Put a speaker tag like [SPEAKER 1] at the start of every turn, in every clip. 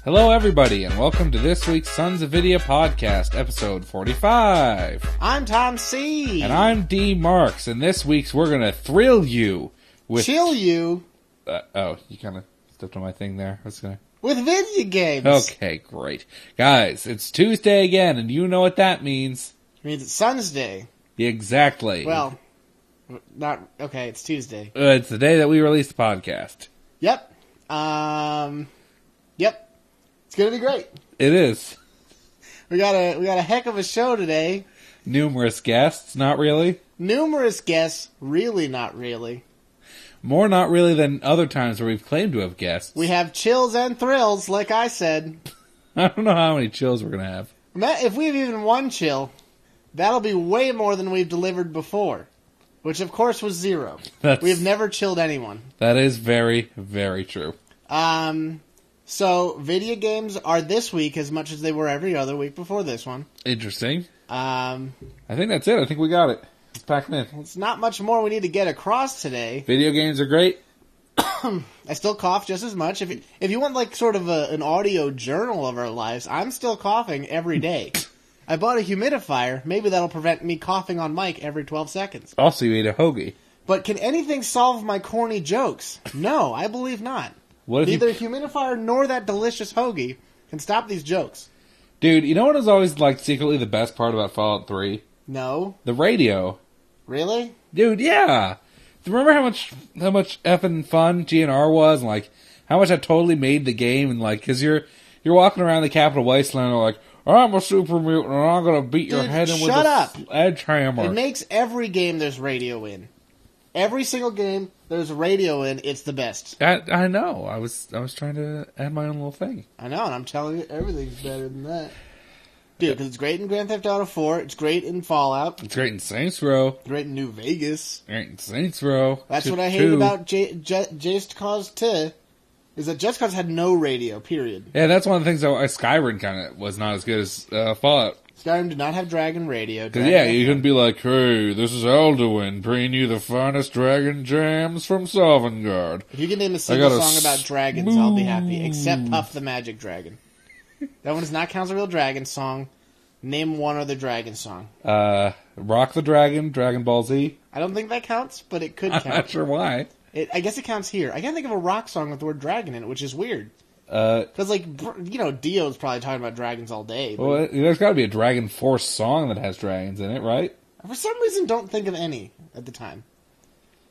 [SPEAKER 1] Hello everybody, and welcome to this week's Sons of Video podcast, episode 45.
[SPEAKER 2] I'm Tom C.
[SPEAKER 1] And I'm D. Marks, and this week's we're gonna thrill you with...
[SPEAKER 2] Chill you?
[SPEAKER 1] You kinda stepped on my thing there. I was gonna...
[SPEAKER 2] With video games.
[SPEAKER 1] Okay, great. Guys, it's Tuesday again, and you know what that means.
[SPEAKER 2] It means it's Sun's Day.
[SPEAKER 1] Exactly.
[SPEAKER 2] Well, not... Okay, it's Tuesday.
[SPEAKER 1] It's the day that we release the podcast.
[SPEAKER 2] Yep. Yep. It's gonna be great.
[SPEAKER 1] It is.
[SPEAKER 2] We got a heck of a show today.
[SPEAKER 1] Numerous guests, not really.
[SPEAKER 2] Numerous guests, really not really.
[SPEAKER 1] More not really than other times where we've claimed to have guests.
[SPEAKER 2] We have chills and thrills, like I said.
[SPEAKER 1] I don't know how many chills we're gonna have.
[SPEAKER 2] If we have even one chill, that'll be way more than we've delivered before. Which, of course, was zero. We have never chilled anyone.
[SPEAKER 1] That is very, very true.
[SPEAKER 2] So, video games are this week as much as they were every other week before this one.
[SPEAKER 1] Interesting.
[SPEAKER 2] I
[SPEAKER 1] think that's it. I think we got it. Let's pack it in.
[SPEAKER 2] It's not much more we need to get across today.
[SPEAKER 1] Video games are great.
[SPEAKER 2] I still cough just as much. If you want like sort of an audio journal of our lives, I'm still coughing every day. I bought a humidifier. Maybe that'll prevent me coughing on mic every 12 seconds.
[SPEAKER 1] Also, you ate a hoagie.
[SPEAKER 2] But can anything solve my corny jokes? No, I believe not. Neither a humidifier nor that delicious hoagie can stop these jokes.
[SPEAKER 1] Dude, you know what is always like secretly the best part about Fallout 3?
[SPEAKER 2] No.
[SPEAKER 1] The radio.
[SPEAKER 2] Really?
[SPEAKER 1] Dude, yeah. Do you remember how much effing fun GNR was, and like how much I totally made the game, and like because you're walking around the Capital Wasteland and like, I'm a super mutant and I'm gonna beat your head in with a sledgehammer.
[SPEAKER 2] It makes every game there's radio in. Every single game there's radio in. It's the best.
[SPEAKER 1] I know. I was trying to add my own little thing.
[SPEAKER 2] I know, and I'm telling you, everything's better than that. Dude, because it's great in Grand Theft Auto 4. It's great in Fallout.
[SPEAKER 1] It's great in Saints Row.
[SPEAKER 2] It's great in New Vegas.
[SPEAKER 1] Great in Saints Row.
[SPEAKER 2] That's what I hate about Just Cause 2. Is that Just Cause had no radio, period.
[SPEAKER 1] Yeah, that's one of the things that Skyrim kind of was not as good as Fallout.
[SPEAKER 2] Skyrim did not have Dragon radio.
[SPEAKER 1] Because, yeah, you couldn't be like, hey, this is Alduin bringing you the finest dragon jams from Sovngarde.
[SPEAKER 2] If you can name a single song about dragons, I'll be happy. Except Puff the Magic Dragon. That one does not count as a real dragon song. Name one other dragon song.
[SPEAKER 1] Rock the Dragon, Dragon Ball Z.
[SPEAKER 2] I don't think that counts, but it could count.
[SPEAKER 1] I'm not sure why.
[SPEAKER 2] I guess it counts here. I can't think of a rock song with the word dragon in it, which is weird. Because, Dio's probably talking about dragons all day. But
[SPEAKER 1] well, there's got to be a Dragon Force song that has dragons in it, right?
[SPEAKER 2] For some reason, don't think of any at the time.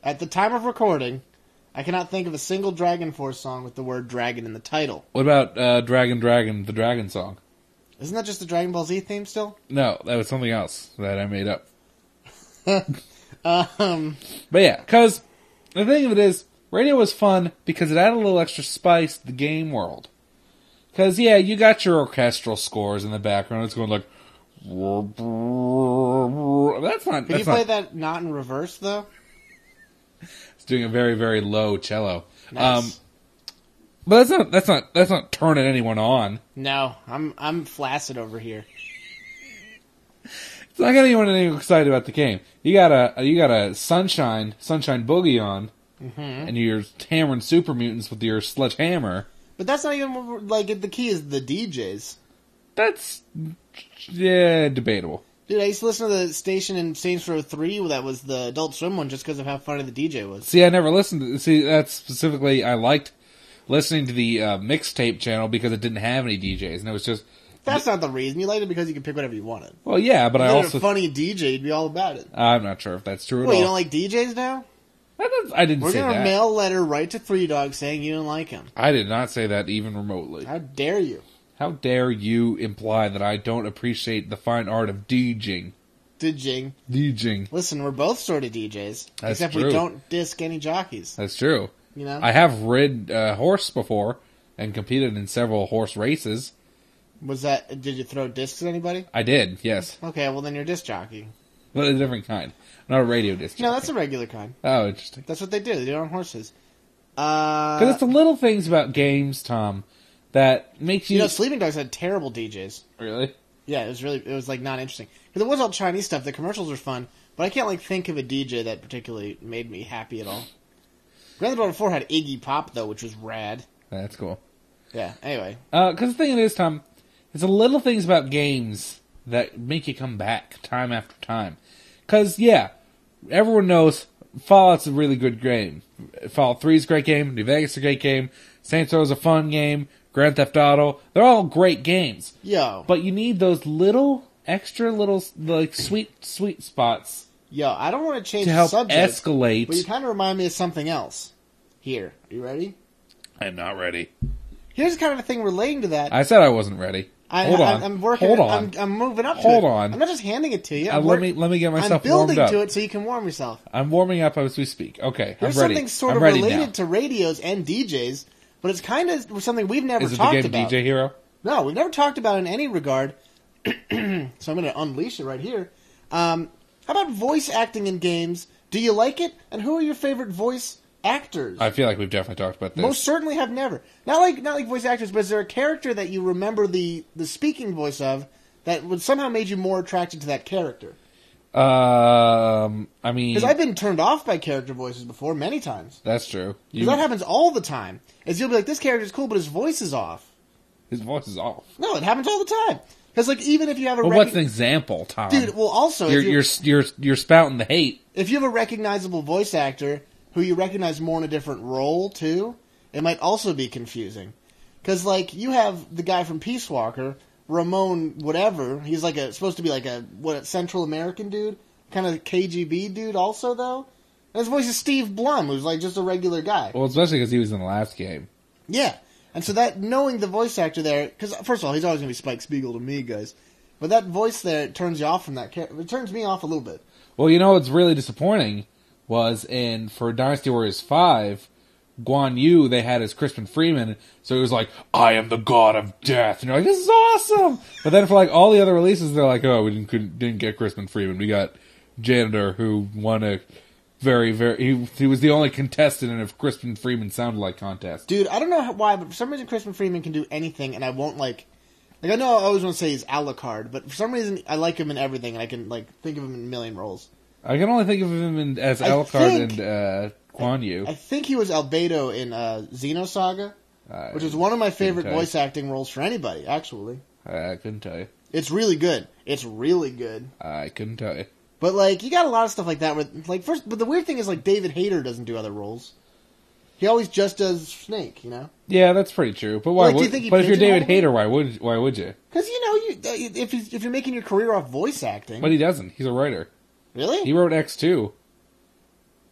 [SPEAKER 2] At the time of recording, I cannot think of a single Dragon Force song with the word dragon in the title.
[SPEAKER 1] What about Dragon, the Dragon song?
[SPEAKER 2] Isn't that just the Dragon Ball Z theme still?
[SPEAKER 1] No, that was something else that I made up. But yeah, because the thing of it is, radio was fun because it added a little extra spice to the game world. Because, yeah, you got your orchestral scores in the background. It's going like... That's not...
[SPEAKER 2] Can you play that not in reverse, though?
[SPEAKER 1] It's doing a very, very low cello.
[SPEAKER 2] Nice.
[SPEAKER 1] But that's not turning anyone on.
[SPEAKER 2] No, I'm flaccid over here.
[SPEAKER 1] It's not getting anyone excited about the game. You got a Sunshine Boogie on, and you're hammering super mutants with your sledgehammer.
[SPEAKER 2] But that's not even like the key is the DJs.
[SPEAKER 1] That's debatable.
[SPEAKER 2] Dude, I used to listen to the station in Saints Row 3 that was the Adult Swim one just because of how funny the DJ was.
[SPEAKER 1] See, I never listened to... See, that's specifically... I liked listening to the mixtape channel because it didn't have any DJs, and it was just...
[SPEAKER 2] That's not the reason. You liked it because you could pick whatever you wanted.
[SPEAKER 1] Well, yeah, but I also...
[SPEAKER 2] If a funny DJ, you'd be all about it.
[SPEAKER 1] I'm not sure if that's true at all.
[SPEAKER 2] Wait, you don't like DJs now?
[SPEAKER 1] I didn't say that.
[SPEAKER 2] We're going to mail a letter right to Three Dog saying you don't like him.
[SPEAKER 1] I did not say that even remotely.
[SPEAKER 2] How dare you?
[SPEAKER 1] How dare you imply that I don't appreciate the fine art of DJing? DJing.
[SPEAKER 2] Listen, we're both sort of DJs.
[SPEAKER 1] That's
[SPEAKER 2] except
[SPEAKER 1] true.
[SPEAKER 2] We don't disc any jockeys.
[SPEAKER 1] That's true.
[SPEAKER 2] You know?
[SPEAKER 1] I have rid a horse before and competed in several horse races.
[SPEAKER 2] Did you throw discs at anybody?
[SPEAKER 1] I did, yes.
[SPEAKER 2] Okay, well then you're a disc jockey.
[SPEAKER 1] But a different kind. Not a radio disc jockey.
[SPEAKER 2] No, that's a regular kind.
[SPEAKER 1] Oh, interesting.
[SPEAKER 2] That's what they do. They do it on horses.
[SPEAKER 1] Because it's the little things about games, Tom, that makes you...
[SPEAKER 2] You know, Sleeping Dogs had terrible DJs.
[SPEAKER 1] Really?
[SPEAKER 2] Yeah, it was like not interesting. Because it was all Chinese stuff. The commercials were fun, but I can't like think of a DJ that particularly made me happy at all. Grand Theft Auto 4 had Iggy Pop though, which was rad.
[SPEAKER 1] That's cool.
[SPEAKER 2] Yeah, anyway.
[SPEAKER 1] Because the thing is, Tom, it's the little things about games that make you come back time after time. Because, yeah, everyone knows Fallout's a really good game. Fallout 3 is a great game. New Vegas is a great game. Saints Row is a fun game. Grand Theft Auto. They're all great games.
[SPEAKER 2] Yo.
[SPEAKER 1] But you need those extra little, like, sweet spots.
[SPEAKER 2] Yo, I don't want to change
[SPEAKER 1] to
[SPEAKER 2] the
[SPEAKER 1] help
[SPEAKER 2] subject.
[SPEAKER 1] Escalate.
[SPEAKER 2] But you kind of remind me of something else. Here. Are you ready?
[SPEAKER 1] I'm not ready.
[SPEAKER 2] Here's kind of a thing relating to that.
[SPEAKER 1] I said I wasn't ready.
[SPEAKER 2] Hold on. I'm working.
[SPEAKER 1] Hold on.
[SPEAKER 2] I'm moving up to
[SPEAKER 1] Hold
[SPEAKER 2] it.
[SPEAKER 1] on.
[SPEAKER 2] I'm not just handing it to you.
[SPEAKER 1] Let me get myself warmed
[SPEAKER 2] I'm building
[SPEAKER 1] up.
[SPEAKER 2] to it so you can warm yourself.
[SPEAKER 1] I'm warming up as we speak. Okay,
[SPEAKER 2] Here's
[SPEAKER 1] I'm ready.
[SPEAKER 2] something sort
[SPEAKER 1] I'm
[SPEAKER 2] of
[SPEAKER 1] ready
[SPEAKER 2] related
[SPEAKER 1] now.
[SPEAKER 2] to radios and DJs, but it's kind of something we've never
[SPEAKER 1] Is it
[SPEAKER 2] talked
[SPEAKER 1] the game
[SPEAKER 2] about.
[SPEAKER 1] DJ Hero?
[SPEAKER 2] No, we've never talked about it in any regard. So I'm going to unleash it right here. How about voice acting in games? Do you like it? And who are your favorite voice actors?
[SPEAKER 1] I feel like we've definitely talked about this.
[SPEAKER 2] Most certainly have never. Not like voice actors, but is there a character that you remember the speaking voice of that would somehow made you more attracted to that character?
[SPEAKER 1] I mean...
[SPEAKER 2] Because I've been turned off by character voices before many times.
[SPEAKER 1] That's true.
[SPEAKER 2] Because that happens all the time. Is you'll be like, this character's cool, but his voice is off.
[SPEAKER 1] His voice is off.
[SPEAKER 2] No, it happens all the time. Because like even if you have a
[SPEAKER 1] Well, what's an example, Tom?
[SPEAKER 2] dude, well also
[SPEAKER 1] you're spouting the hate.
[SPEAKER 2] if you have a recognizable voice actor who you recognize more in a different role too, it might also be confusing. Because like you have the guy from Peace Walker, Ramon whatever. He's like supposed to be like a Central American dude, kind of KGB dude also though. And his voice is Steve Blum, who's like just a regular guy.
[SPEAKER 1] Well, especially because he was in the last game.
[SPEAKER 2] Yeah. And so that, knowing the voice actor there, because first of all, he's always going to be Spike Spiegel to me, guys. But that voice there turns you off from that character. It turns me off a little bit.
[SPEAKER 1] Well, you know what's really disappointing was for Dynasty Warriors 5, Guan Yu, they had as Crispin Freeman, so he was like, I am the god of death. And you're like, this is awesome! But then for like all the other releases, they're like, oh, we didn't get Crispin Freeman. We got Janitor, who won a he was the only contestant in a Crispin Freeman sounded like contest.
[SPEAKER 2] Dude, I don't know why, but for some reason Crispin Freeman can do anything, and I won't like I know I always want to say he's a la carte, but for some reason I like him in everything, and I can like think of him in a million roles.
[SPEAKER 1] I can only think of him as Alucard and Guan Yu.
[SPEAKER 2] I think he was Albedo in Xenosaga, which is one of my favorite voice acting roles for anybody, actually.
[SPEAKER 1] I couldn't tell you.
[SPEAKER 2] It's really good. It's really good.
[SPEAKER 1] I couldn't tell you.
[SPEAKER 2] But, like, you got a lot of stuff like that. But the weird thing is, like, David Hayter doesn't do other roles. He always just does Snake, you know?
[SPEAKER 1] Yeah, that's pretty true. But why?
[SPEAKER 2] Like, do you think
[SPEAKER 1] but if you're David
[SPEAKER 2] pigeonholed
[SPEAKER 1] Hayter, why would you?
[SPEAKER 2] Because, you know, if you're making your career off voice acting...
[SPEAKER 1] But he doesn't. He's a writer.
[SPEAKER 2] Really?
[SPEAKER 1] He wrote X2.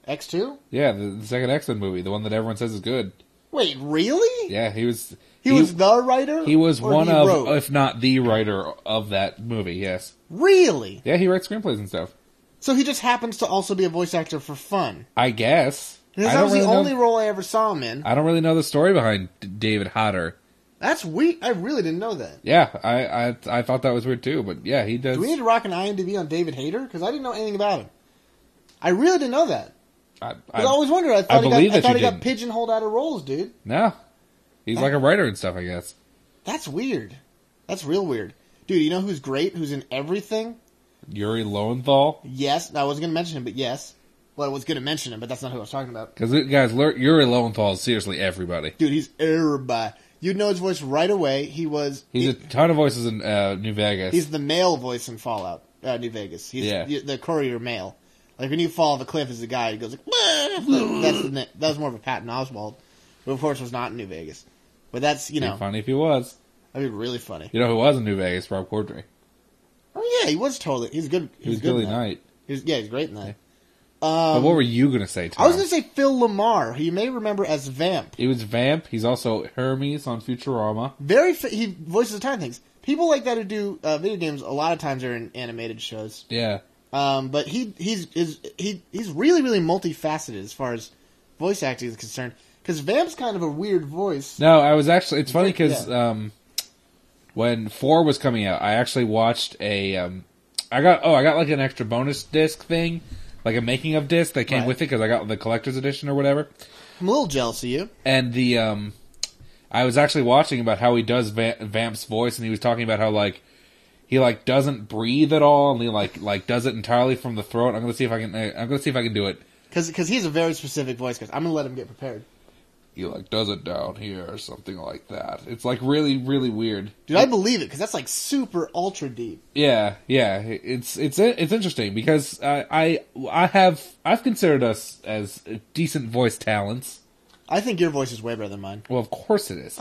[SPEAKER 2] X2?
[SPEAKER 1] Yeah, the second X-Men movie, the one that everyone says is good.
[SPEAKER 2] Wait, really?
[SPEAKER 1] Yeah, he was...
[SPEAKER 2] He was the writer?
[SPEAKER 1] He was one of,
[SPEAKER 2] wrote?
[SPEAKER 1] if not the writer of that movie, yes.
[SPEAKER 2] Really?
[SPEAKER 1] Yeah, he writes screenplays and stuff.
[SPEAKER 2] So he just happens to also be a voice actor for fun.
[SPEAKER 1] I guess.
[SPEAKER 2] That was the only role I ever saw him in.
[SPEAKER 1] I don't really know the story behind David Hayter.
[SPEAKER 2] That's weird. I really didn't know that.
[SPEAKER 1] Yeah, I thought that was weird too, but yeah, he does.
[SPEAKER 2] Do we need to rock an IMDb on David Hayter? Because I didn't know anything about him. I really didn't know that. I always wondered. I thought he got pigeonholed out of roles, dude.
[SPEAKER 1] No. He's like a writer and stuff, I guess.
[SPEAKER 2] That's weird. That's real weird. Dude, you know who's great? Who's in everything?
[SPEAKER 1] Yuri Lowenthal?
[SPEAKER 2] Yes. I wasn't going to mention him, but yes. Well, I was going to mention him, but that's not who I was talking about.
[SPEAKER 1] Because, guys, Yuri Lowenthal is seriously everybody.
[SPEAKER 2] Dude, he's everybody. You'd know his voice right away. He's
[SPEAKER 1] a ton of voices in New Vegas.
[SPEAKER 2] He's the male voice in Fallout, New Vegas. He's the courier male. Like, when you fall off a cliff as a guy, he goes like, that was more of a Patton Oswalt, who, of course, was not in New Vegas. But that's, you know.
[SPEAKER 1] It'd be funny if he was.
[SPEAKER 2] That'd be really funny.
[SPEAKER 1] You know who was in New Vegas? Rob Corddry.
[SPEAKER 2] Oh, yeah, he was totally. He's good.
[SPEAKER 1] He was Billy Knight.
[SPEAKER 2] He's great in that.
[SPEAKER 1] But what were you going to say, Tom?
[SPEAKER 2] I was going to say Phil Lamar, who you may remember as Vamp.
[SPEAKER 1] He was Vamp. He's also Hermes on Futurama.
[SPEAKER 2] He voices a ton of things. People like that who do video games, a lot of times are in animated shows.
[SPEAKER 1] Yeah.
[SPEAKER 2] But he's really, really multifaceted as far as voice acting is concerned. Because Vamp's kind of a weird voice.
[SPEAKER 1] No, I was actually... It's funny because when 4 was coming out, I actually watched a... I got like an extra bonus disc thing, like a making of disc that came with it because I got the collector's edition or whatever.
[SPEAKER 2] I'm a little jealous of you.
[SPEAKER 1] And I was actually watching about how he does Vamp's voice, and he was talking about how like he like doesn't breathe at all, and he like does it entirely from the throat. I'm gonna see if I can do it
[SPEAKER 2] because he's a very specific voice. Cause I'm gonna let him get prepared.
[SPEAKER 1] he like does it down here or something like that. It's like really, really weird.
[SPEAKER 2] Dude, I believe it because that's like super ultra deep.
[SPEAKER 1] Yeah. It's interesting because I've considered us as decent voice talents.
[SPEAKER 2] I think your voice is way better than mine.
[SPEAKER 1] Well, of course it is.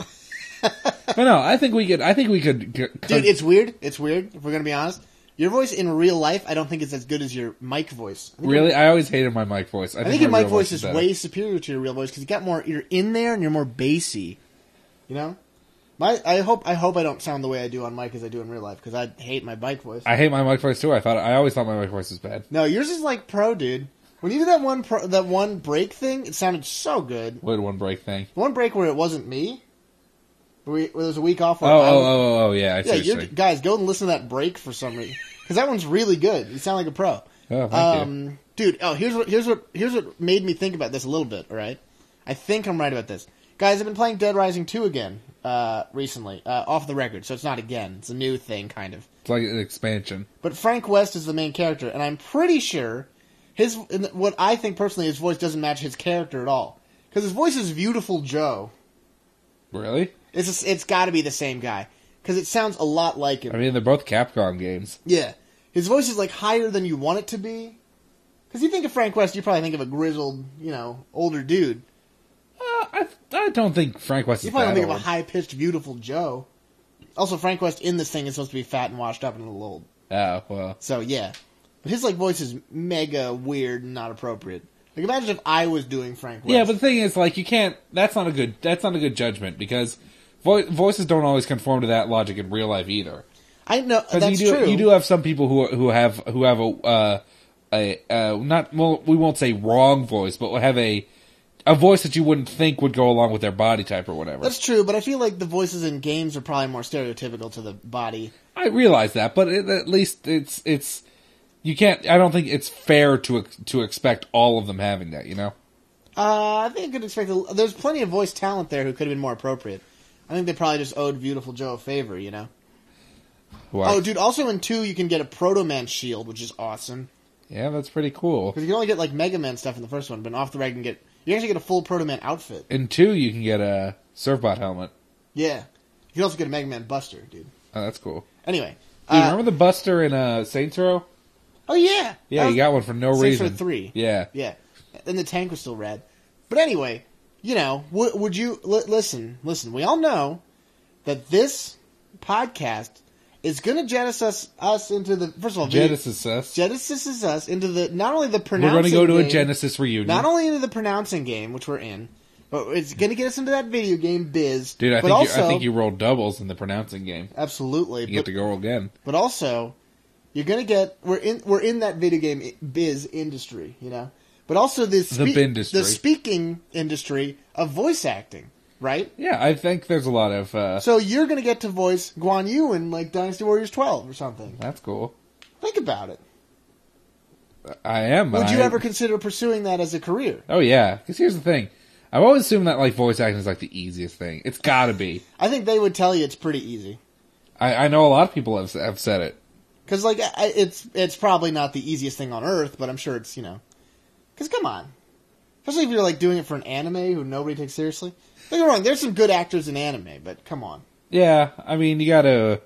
[SPEAKER 1] But no, I think we could.
[SPEAKER 2] Dude, it's weird. It's weird. If we're gonna be honest, your voice in real life, I don't think it's as good as your mic voice.
[SPEAKER 1] Really, I always hated my mic voice.
[SPEAKER 2] I think your mic voice is way superior to your real voice because you got more. You're in there and you're more bassy. You know, I hope I don't sound the way I do on mic as I do in real life because I hate my mic voice.
[SPEAKER 1] I hate my mic voice too. I always thought my mic voice was bad.
[SPEAKER 2] No, yours is like pro, dude. When you did that one break thing, it sounded so good.
[SPEAKER 1] What one break thing?
[SPEAKER 2] The one break where it wasn't me. Where there was a week off.
[SPEAKER 1] Yeah. I see
[SPEAKER 2] guys, go and listen to that break for some reason because that one's really good. You sound like a pro.
[SPEAKER 1] Oh, thank you.
[SPEAKER 2] Dude. Oh, here's what made me think about this a little bit. All right, I think I'm right about this. Guys, I've been playing Dead Rising 2 again recently, off the record, so it's not again. It's a new thing, kind of.
[SPEAKER 1] It's like an expansion.
[SPEAKER 2] But Frank West is the main character, and I'm pretty sure what I think personally, his voice doesn't match his character at all because his voice is Beautiful Joe.
[SPEAKER 1] Really?
[SPEAKER 2] It's got to be the same guy because it sounds a lot like him.
[SPEAKER 1] I mean, they're both Capcom games.
[SPEAKER 2] Yeah, his voice is like higher than you want it to be. Because you think of Frank West, you probably think of a grizzled, older dude.
[SPEAKER 1] I don't think Frank West is
[SPEAKER 2] You probably don't think
[SPEAKER 1] old.
[SPEAKER 2] of a high-pitched, Beautiful Joe. Also, Frank West in this thing is supposed to be fat and washed up and a little old.
[SPEAKER 1] Oh, well.
[SPEAKER 2] So, yeah. But his, voice is mega weird and not appropriate. Like, imagine if I was doing Frank West.
[SPEAKER 1] Yeah, but the thing is, you can't... That's not a good judgment, because voices don't always conform to that logic in real life, either.
[SPEAKER 2] I know, that's true.
[SPEAKER 1] You do have some people who have not... Well, we won't say wrong voice, but will have a voice that you wouldn't think would go along with their body type or whatever.
[SPEAKER 2] That's true, but I feel like the voices in games are probably more stereotypical to the body.
[SPEAKER 1] I realize that, but at least it's you can't. I don't think it's fair to expect all of them having that.
[SPEAKER 2] I think I could expect. There's plenty of voice talent there who could have been more appropriate. I think they probably just owed Beautiful Joe a favor.
[SPEAKER 1] What?
[SPEAKER 2] Oh, dude! Also in 2, you can get a Proto Man shield, which is awesome.
[SPEAKER 1] Yeah, that's pretty cool.
[SPEAKER 2] Because you can only get Mega Man stuff in the first one, but off the reg you can actually get a full Proto Man outfit.
[SPEAKER 1] In 2, you can get a Surfbot helmet.
[SPEAKER 2] Yeah, you can also get a Mega Man Buster, dude.
[SPEAKER 1] Oh, that's cool.
[SPEAKER 2] Anyway,
[SPEAKER 1] dude, remember the Buster in Saints Row?
[SPEAKER 2] Oh yeah,
[SPEAKER 1] yeah, you got one for no reason.
[SPEAKER 2] Saints Row 3.
[SPEAKER 1] Yeah.
[SPEAKER 2] And the tank was still rad. But anyway, would you listen? We all know that this podcast is going to genesis us into the first of all.
[SPEAKER 1] Genesis
[SPEAKER 2] us into the not only the pronouncing.
[SPEAKER 1] We're going to go to
[SPEAKER 2] game,
[SPEAKER 1] a Genesis reunion.
[SPEAKER 2] Not only into the pronouncing game, which we're in, but it's going to get us into that video game biz.
[SPEAKER 1] Dude, I think you rolled doubles in the pronouncing game.
[SPEAKER 2] Absolutely,
[SPEAKER 1] you get to go again.
[SPEAKER 2] But also, you're going to get we're in that video game biz industry, But also the speaking industry of voice acting. Right?
[SPEAKER 1] Yeah, I think there's a lot of...
[SPEAKER 2] So you're going to get to voice Guan Yu in, Dynasty Warriors 12 or something.
[SPEAKER 1] That's cool.
[SPEAKER 2] Think about it.
[SPEAKER 1] I am.
[SPEAKER 2] Would you ever consider pursuing that as a career?
[SPEAKER 1] Oh, yeah. Because here's the thing. I've always assumed that, voice acting is, the easiest thing. It's gotta be.
[SPEAKER 2] I think they would tell you it's pretty easy.
[SPEAKER 1] I know a lot of people have said it.
[SPEAKER 2] Because, it's probably not the easiest thing on earth, but I'm sure it's, Because, come on. Especially if you're, doing it for an anime who nobody takes seriously. Don't get me wrong, there's some good actors in anime, but come on.
[SPEAKER 1] Yeah, I mean, you gotta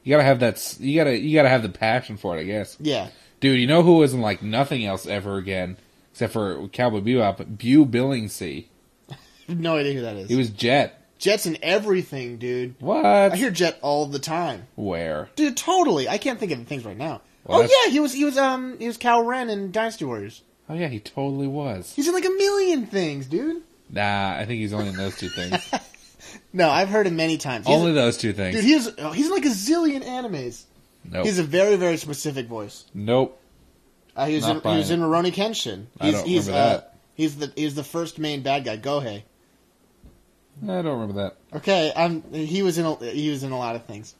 [SPEAKER 1] have that, you gotta have the passion for it, I guess.
[SPEAKER 2] Yeah.
[SPEAKER 1] Dude, you know who was in, nothing else ever again, except for Cowboy Bebop? Bew Billingsley.
[SPEAKER 2] I have no idea who that is.
[SPEAKER 1] He was Jet.
[SPEAKER 2] Jet's in everything, dude.
[SPEAKER 1] What?
[SPEAKER 2] I hear Jet all the time.
[SPEAKER 1] Where?
[SPEAKER 2] Dude, totally. I can't think of things right now.
[SPEAKER 1] Well,
[SPEAKER 2] yeah, he was Cal Ren in Dynasty Warriors.
[SPEAKER 1] Oh yeah, he totally was.
[SPEAKER 2] He's in a million things, dude.
[SPEAKER 1] Nah, I think he's only in those two things.
[SPEAKER 2] No, I've heard him many times.
[SPEAKER 1] Only those two things.
[SPEAKER 2] Dude, he's in a zillion animes.
[SPEAKER 1] Nope.
[SPEAKER 2] He's a very, very specific voice.
[SPEAKER 1] Nope.
[SPEAKER 2] He was in Rurouni Kenshin.
[SPEAKER 1] I don't remember that.
[SPEAKER 2] He's the first main bad guy, Gohei.
[SPEAKER 1] I don't remember that.
[SPEAKER 2] Okay, he was in a lot of things.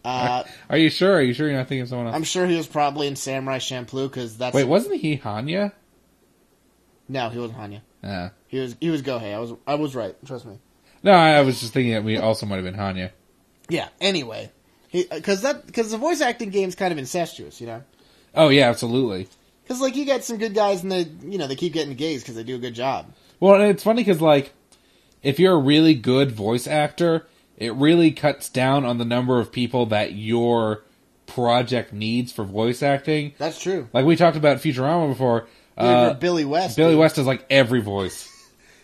[SPEAKER 1] Are you sure? Are you sure you're not thinking of someone else?
[SPEAKER 2] I'm sure he was probably in Samurai Champloo because that's.
[SPEAKER 1] Wait, wasn't he Hanya?
[SPEAKER 2] No, he wasn't Hanya.
[SPEAKER 1] Yeah.
[SPEAKER 2] He was Gohei. I was right. Trust me.
[SPEAKER 1] No, I was just thinking that we also might have been Hanya.
[SPEAKER 2] Yeah. Anyway, because the voice acting game's kind of incestuous,
[SPEAKER 1] Oh yeah, absolutely.
[SPEAKER 2] Because you get some good guys and they keep getting gays because they do a good job.
[SPEAKER 1] Well, it's funny because if you're a really good voice actor, it really cuts down on the number of people that your project needs for voice acting.
[SPEAKER 2] That's true.
[SPEAKER 1] Like we talked about Futurama before.
[SPEAKER 2] Billy West.
[SPEAKER 1] Billy West does like every voice.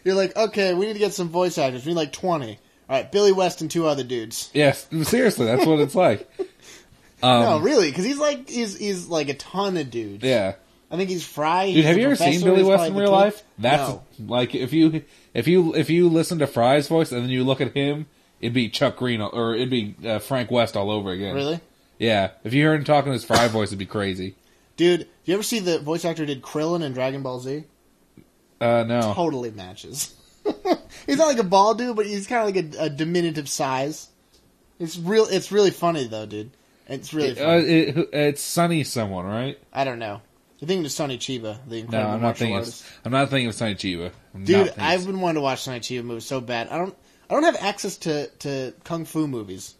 [SPEAKER 2] You're like, okay, we need to get some voice actors. We need like 20. All right, Billy West and 2 other dudes.
[SPEAKER 1] Yes, seriously, that's what it's like.
[SPEAKER 2] No, really, because he's like a ton of dudes.
[SPEAKER 1] Yeah.
[SPEAKER 2] I think he's Fry.
[SPEAKER 1] Dude, have you ever seen Billy West in real life? That's
[SPEAKER 2] no.
[SPEAKER 1] like if you listen to Fry's voice and then you look at him, it'd be Chuck Green or it'd be Frank West all over again.
[SPEAKER 2] Really?
[SPEAKER 1] Yeah. If you heard him talking his Fry voice, it'd be crazy.
[SPEAKER 2] Dude, you ever see the voice actor who did Krillin in Dragon Ball Z?
[SPEAKER 1] No.
[SPEAKER 2] Totally matches. He's not like a bald dude, but he's kind of like a diminutive size. It's really funny though, dude. It's really funny.
[SPEAKER 1] It's Sonny someone, right?
[SPEAKER 2] I don't know. You're thinking of Sonny Chiba, the incredible martial artist.
[SPEAKER 1] I'm not thinking of Sonny Chiba.
[SPEAKER 2] Dude, I've been wanting to watch Sonny Chiba movies so bad. I don't have access to kung fu movies.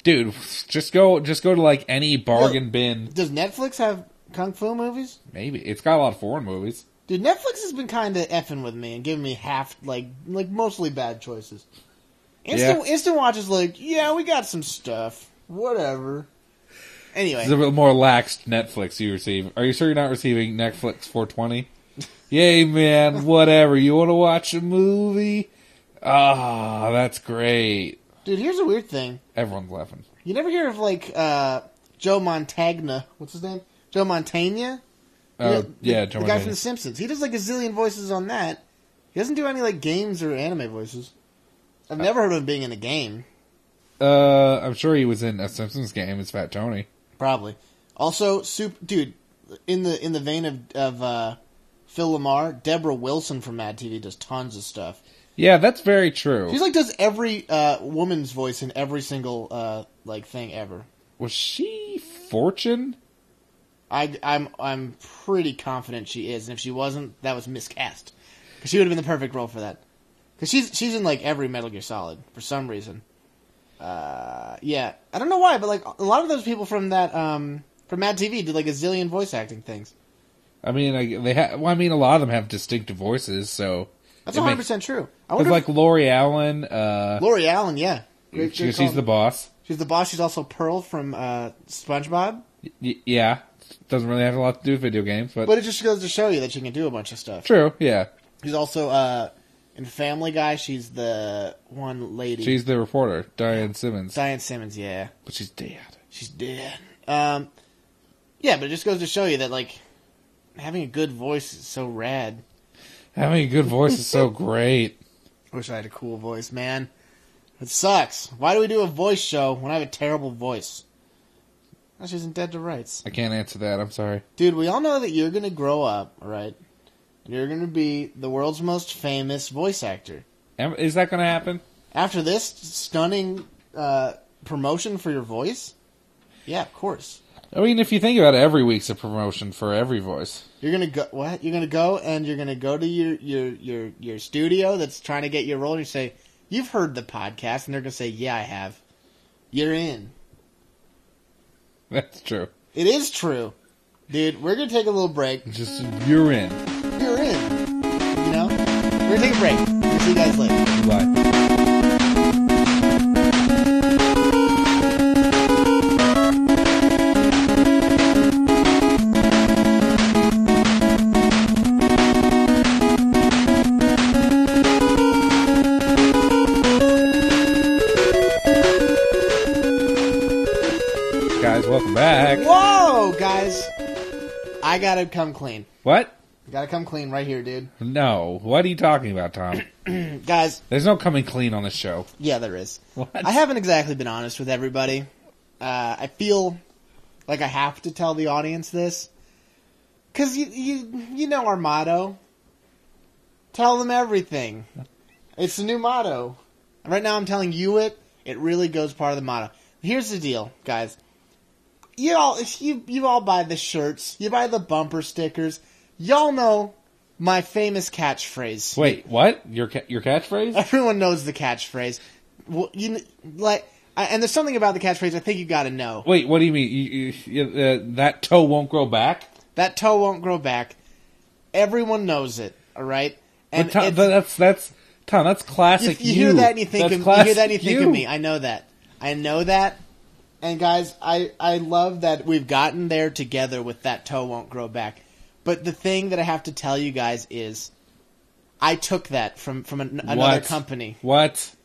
[SPEAKER 1] Dude, just go to like any bargain bin.
[SPEAKER 2] Does Netflix have kung fu movies?
[SPEAKER 1] Maybe. It's got a lot of foreign movies.
[SPEAKER 2] Dude, Netflix has been kind of effing with me and giving me half, like mostly bad choices. Instant Watch is like, yeah, we got some stuff. Whatever. Anyway.
[SPEAKER 1] It's a bit more laxed Netflix you receive. Are you sure you're not receiving Netflix 420? Yay, man, whatever. You want to watch a movie? Ah, that's great.
[SPEAKER 2] Dude, here's a weird thing.
[SPEAKER 1] Everyone's laughing.
[SPEAKER 2] You never hear of, like, Joe Montagna. What's his name? Joe Montagna?
[SPEAKER 1] Oh, yeah,
[SPEAKER 2] the guy from The Simpsons. He does like a zillion voices on that. He doesn't do any like games or anime voices. I've never heard of him being in a game.
[SPEAKER 1] I'm sure he was in a Simpsons game as Fat Tony.
[SPEAKER 2] Probably. Also, dude, in the vein of Phil Lamar, Deborah Wilson from Mad TV does tons of stuff.
[SPEAKER 1] Yeah, that's very true.
[SPEAKER 2] She's like does every woman's voice in every single like thing ever.
[SPEAKER 1] Was she Fortune?
[SPEAKER 2] I'm pretty confident she is, and if she wasn't, that was miscast. Because she would have been the perfect role for that. Because she's in like every Metal Gear Solid for some reason. Yeah, I don't know why, but like a lot of those people from that from Mad TV did like a zillion voice acting things.
[SPEAKER 1] I mean, a lot of them have distinctive voices, so
[SPEAKER 2] that's 100% true. I
[SPEAKER 1] wonder like Lori Allen.
[SPEAKER 2] Lori Allen, yeah,
[SPEAKER 1] she's the boss.
[SPEAKER 2] She's the boss. She's also Pearl from SpongeBob.
[SPEAKER 1] Yeah. Doesn't really have a lot to do with video games, but
[SPEAKER 2] it just goes to show you that she can do a bunch of stuff.
[SPEAKER 1] True, yeah.
[SPEAKER 2] She's also in Family Guy. She's the one lady.
[SPEAKER 1] She's the reporter, Diane Simmons.
[SPEAKER 2] Diane Simmons, yeah,
[SPEAKER 1] but she's dead.
[SPEAKER 2] She's dead. Yeah, but it just goes to show you that like having a good voice is so rad.
[SPEAKER 1] Having a good voice is so great.
[SPEAKER 2] I wish I had a cool voice, man. It sucks. Why do we do a voice show when I have a terrible voice? She isn't dead to rights.
[SPEAKER 1] I can't answer that. I'm sorry.
[SPEAKER 2] Dude, we all know that you're going to grow up, right? And you're going to be the world's most famous voice actor.
[SPEAKER 1] Is that going to happen?
[SPEAKER 2] After this stunning promotion for your voice? Yeah, of course.
[SPEAKER 1] I mean, if you think about it, every week's a promotion for every voice.
[SPEAKER 2] You're going to go... What? You're going to go and you're going to go to your studio that's trying to get your role and you say, you've heard the podcast. And they're going to say, yeah, I have. You're in.
[SPEAKER 1] That's true.
[SPEAKER 2] It is true. Dude, we're going to take a little break.
[SPEAKER 1] Just, you're in.
[SPEAKER 2] You're in. You know? We're going to take a break. We'll see you guys later.
[SPEAKER 1] Bye. Welcome back.
[SPEAKER 2] Whoa, guys. I gotta come clean.
[SPEAKER 1] What?
[SPEAKER 2] Gotta come clean right here, dude.
[SPEAKER 1] No. What are you talking about, Tom?
[SPEAKER 2] Guys.
[SPEAKER 1] There's no coming clean on this show.
[SPEAKER 2] Yeah, there is.
[SPEAKER 1] What?
[SPEAKER 2] I haven't exactly been honest with everybody. I feel like I have to tell the audience this. Because you know our motto. Tell them everything. It's the new motto. Right now I'm telling you it. It really goes part of the motto. Here's the deal, guys. You all buy the shirts. You buy the bumper stickers. Y'all know my famous catchphrase.
[SPEAKER 1] Wait, what? Your catchphrase?
[SPEAKER 2] Everyone knows the catchphrase. Well, and there's something about the catchphrase I think you got to know.
[SPEAKER 1] Wait, what do you mean? That toe won't grow back?
[SPEAKER 2] That toe won't grow back. Everyone knows it. All right.
[SPEAKER 1] And that's Tom, that's classic
[SPEAKER 2] You hear that and you think
[SPEAKER 1] of
[SPEAKER 2] me. I know that. And guys, I love that we've gotten there together with That Toe Won't Grow Back. But the thing that I have to tell you guys is, I took that from another company.
[SPEAKER 1] What?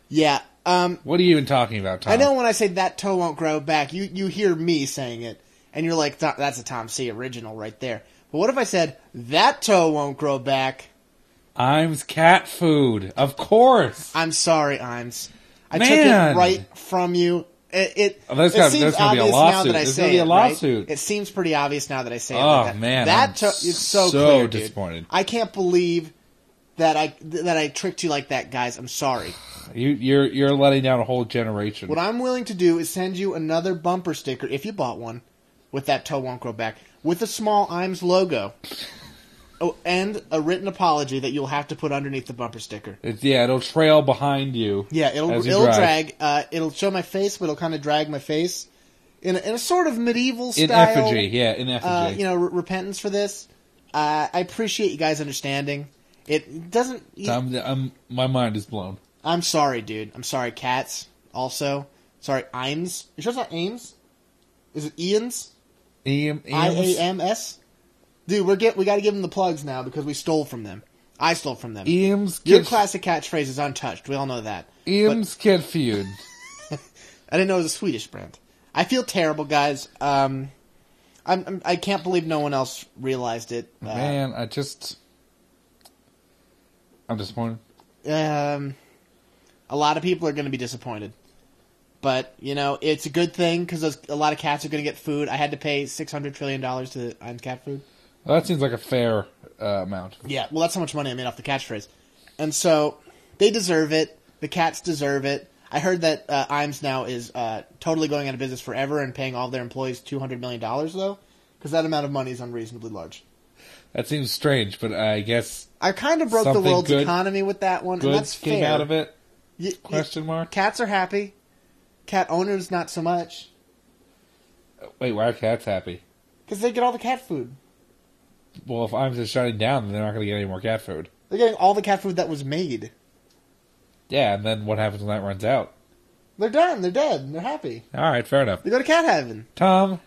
[SPEAKER 2] Yeah.
[SPEAKER 1] What are you even talking about, Tom?
[SPEAKER 2] I know when I say That Toe Won't Grow Back, you hear me saying it, and you're like, that's a Tom C. original right there. But what if I said, That Toe Won't Grow Back?
[SPEAKER 1] Iams cat food. Of course.
[SPEAKER 2] I'm sorry, Iams. I took it right from you. It seems obvious now that I say it, right? It seems pretty obvious now that I say it.
[SPEAKER 1] Oh,
[SPEAKER 2] like that.
[SPEAKER 1] Man.
[SPEAKER 2] It's so clear,
[SPEAKER 1] disappointed.
[SPEAKER 2] Dude. I can't believe that I tricked you like that, guys. I'm sorry.
[SPEAKER 1] You're letting down a whole generation.
[SPEAKER 2] What I'm willing to do is send you another bumper sticker, if you bought one, with That Toe Won't Grow Back, with a small Iams logo. Oh, and a written apology that you'll have to put underneath the bumper sticker.
[SPEAKER 1] It'll trail behind you.
[SPEAKER 2] Yeah, it'll drag. It'll show my face, but it'll kind of drag my face in a sort of medieval style.
[SPEAKER 1] In effigy, in effigy.
[SPEAKER 2] Repentance for this. I appreciate you guys understanding. It doesn't.
[SPEAKER 1] My mind is blown.
[SPEAKER 2] I'm sorry, dude. I'm sorry, cats. Also, sorry, Iams. You sure it's not Ames? Is it Ian's? IAMS. Dude, we got to give them the plugs now because we stole from them. I stole from them. Your classic catchphrase is untouched. We all know that.
[SPEAKER 1] Eames Kid Feud.
[SPEAKER 2] I didn't know it was a Swedish brand. I feel terrible, guys. I can't believe no one else realized it.
[SPEAKER 1] Man, I'm disappointed.
[SPEAKER 2] A lot of people are going to be disappointed. But, it's a good thing because a lot of cats are going to get food. I had to pay $600 trillion to Iams cat food.
[SPEAKER 1] Well, that seems like a fair amount.
[SPEAKER 2] Yeah, well, that's how much money I made off the catchphrase. And so, they deserve it. The cats deserve it. I heard that Iams now is totally going out of business forever and paying all of their employees $200 million, though, because that amount of money is unreasonably large.
[SPEAKER 1] That seems strange, but I guess...
[SPEAKER 2] I kind of broke the world's economy with that one, and that's fair.
[SPEAKER 1] Came out of it? Question mark?
[SPEAKER 2] Cats are happy. Cat owners, not so much.
[SPEAKER 1] Wait, why are cats happy?
[SPEAKER 2] Because they get all the cat food.
[SPEAKER 1] Well, if Iams is shutting down, then they're not going to get any more cat food.
[SPEAKER 2] They're getting all the cat food that was made.
[SPEAKER 1] Yeah, and then what happens when that runs out?
[SPEAKER 2] They're done. They're dead. They're happy.
[SPEAKER 1] All right, fair enough.
[SPEAKER 2] They go to cat heaven.
[SPEAKER 1] Tom,